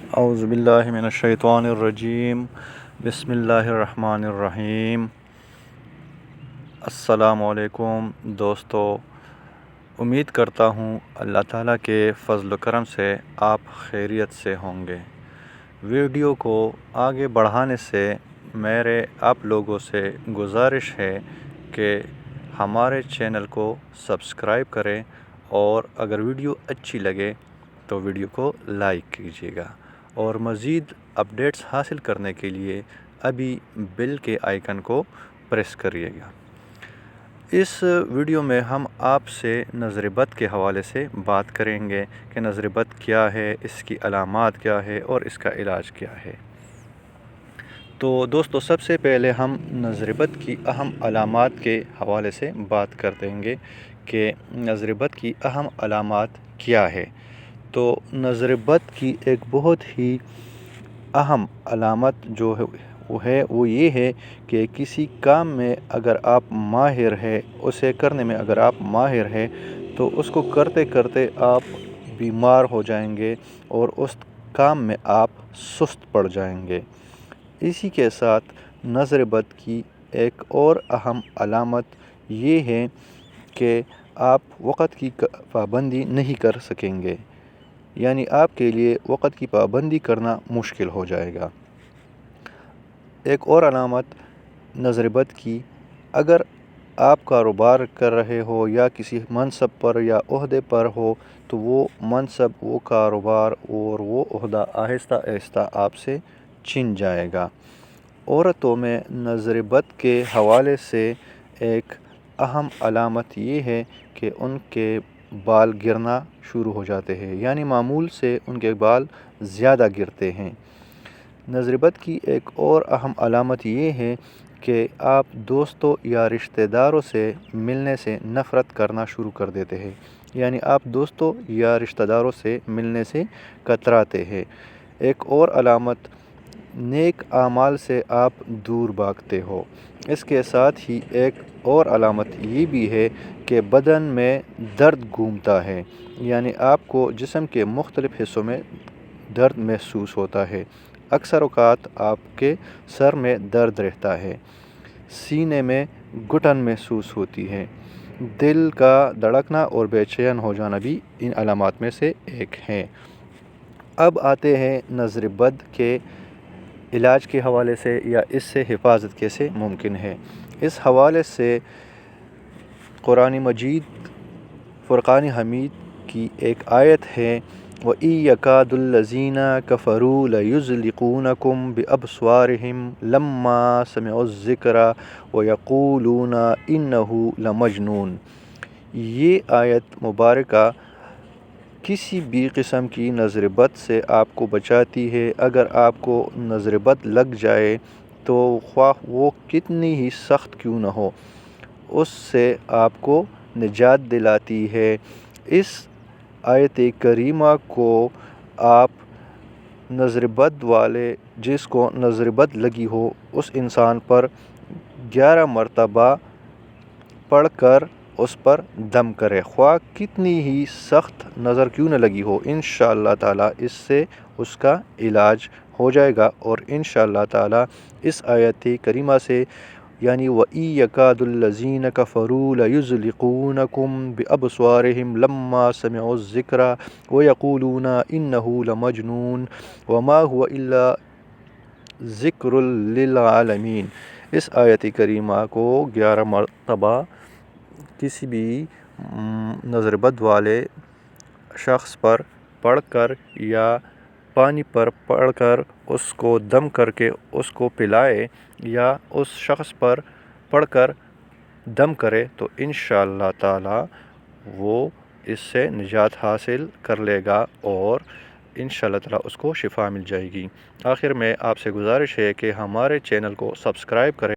اعوذ باللہ من الشیطان الرجیم بسم اللہ الرحمن الرحیم۔ السلام علیکم دوستو، امید کرتا ہوں اللہ تعالیٰ کے فضل و کرم سے آپ خیریت سے ہوں گے۔ ویڈیو کو آگے بڑھانے سے میرے آپ لوگوں سے گزارش ہے کہ ہمارے چینل کو سبسکرائب کریں، اور اگر ویڈیو اچھی لگے تو ویڈیو کو لائک کیجیے گا، اور مزید اپڈیٹس حاصل کرنے کے لیے ابھی بیل کے آئیکن کو پریس کریے گا۔ اس ویڈیو میں ہم آپ سے نظر بد کے حوالے سے بات کریں گے کہ نظر بد کیا ہے، اس کی علامات کیا ہے اور اس کا علاج کیا ہے۔ تو دوستو، سب سے پہلے ہم نظر بد کی اہم علامات کے حوالے سے بات کر دیں گے کہ نظر بد کی اہم علامات کیا ہے۔ تو نظر بد کی ایک بہت ہی اہم علامت جو وہ یہ ہے کہ کسی کام میں اگر آپ ماہر ہے، اسے کرنے میں اگر آپ ماہر ہے تو اس کو کرتے کرتے آپ بیمار ہو جائیں گے اور اس کام میں آپ سست پڑ جائیں گے۔ اسی کے ساتھ نظر بد کی ایک اور اہم علامت یہ ہے کہ آپ وقت کی پابندی نہیں کر سکیں گے، یعنی آپ کے لیے وقت کی پابندی کرنا مشکل ہو جائے گا۔ ایک اور علامت نظر بد کی، اگر آپ کاروبار کر رہے ہو یا کسی منصب پر یا عہدے پر ہو تو وہ منصب، وہ کاروبار اور وہ عہدہ آہستہ آہستہ آپ سے چھن جائے گا۔ عورتوں میں نظر بد کے حوالے سے ایک اہم علامت یہ ہے کہ ان کے بال گرنا شروع ہو جاتے ہیں، یعنی معمول سے ان کے بال زیادہ گرتے ہیں۔ نظر بد کی ایک اور اہم علامت یہ ہے کہ آپ دوستوں یا رشتہ داروں سے ملنے سے نفرت کرنا شروع کر دیتے ہیں، یعنی آپ دوستوں یا رشتہ داروں سے ملنے سے کتراتے ہیں۔ ایک اور علامت، نیک اعمال سے آپ دور بھاگتے ہو۔ اس کے ساتھ ہی ایک اور علامت یہ بھی ہے کہ بدن میں درد گھومتا ہے، یعنی آپ کو جسم کے مختلف حصوں میں درد محسوس ہوتا ہے۔ اکثر اوقات آپ کے سر میں درد رہتا ہے، سینے میں گھٹن محسوس ہوتی ہے، دل کا دھڑکنا اور بے چین ہو جانا بھی ان علامات میں سے ایک ہے۔ اب آتے ہیں نظر بد کے علاج کے حوالے سے، یا اس سے حفاظت کیسے ممکن ہے۔ اس حوالے سے قرآن مجید فرقان حمید کی ایک آیت ہے، وَإِن يَكَادُ الَّذِينَ كَفَرُوا لَيُزْلِقُونَكُمْ بِأَبْصَارِهِمْ لَمَّا سَمِعُوا الذِّكْرَ وَيَقُولُونَ إِنَّهُ لَمَجْنُونٌ۔ یہ آیت مبارکہ کسی بھی قسم کی نظر بد سے آپ کو بچاتی ہے۔ اگر آپ کو نظر بد لگ جائے تو خواہ وہ کتنی ہی سخت کیوں نہ ہو، اس سے آپ کو نجات دلاتی ہے۔ اس آیت کریمہ کو آپ نظر بد والے، جس کو نظر بد لگی ہو، اس انسان پر 11 مرتبہ پڑھ کر اس پر دم کرے، خواہ کتنی ہی سخت نظر کیوں نہ لگی ہو۔ انشاءاللہ تعالیٰ اس سے اس کا علاج ہو جائے گا، اور انشاءاللہ تعالیٰ اس آیت کریمہ سے، یعنی وَإِن يَكَادُ الَّذِينَ كَفَرُوا لَيُزْلِقُونَكُمْ بِأَبْصَارِهِمْ لَمَّا سَمِعُوا الذِّكْرَ وَيَقُولُونَ إِنَّهُ لَمَجْنُونٌ وَمَا هُوَ إِلَّا ذِكْرٌ لِلْعَالَمِينَ۔ اس آیت کریمہ کو 11 مرتبہ کسی بھی نظر بد والے شخص پر پڑھ کر یا پانی پر پڑھ کر اس کو دم کر کے اس کو پلائے، یا اس شخص پر پڑھ کر دم کرے، تو انشاءاللہ تعالیٰ وہ اس سے نجات حاصل کر لے گا، اور انشاءاللہ تعالیٰ اس کو شفا مل جائے گی۔ آخر میں آپ سے گزارش ہے کہ ہمارے چینل کو سبسکرائب کریں۔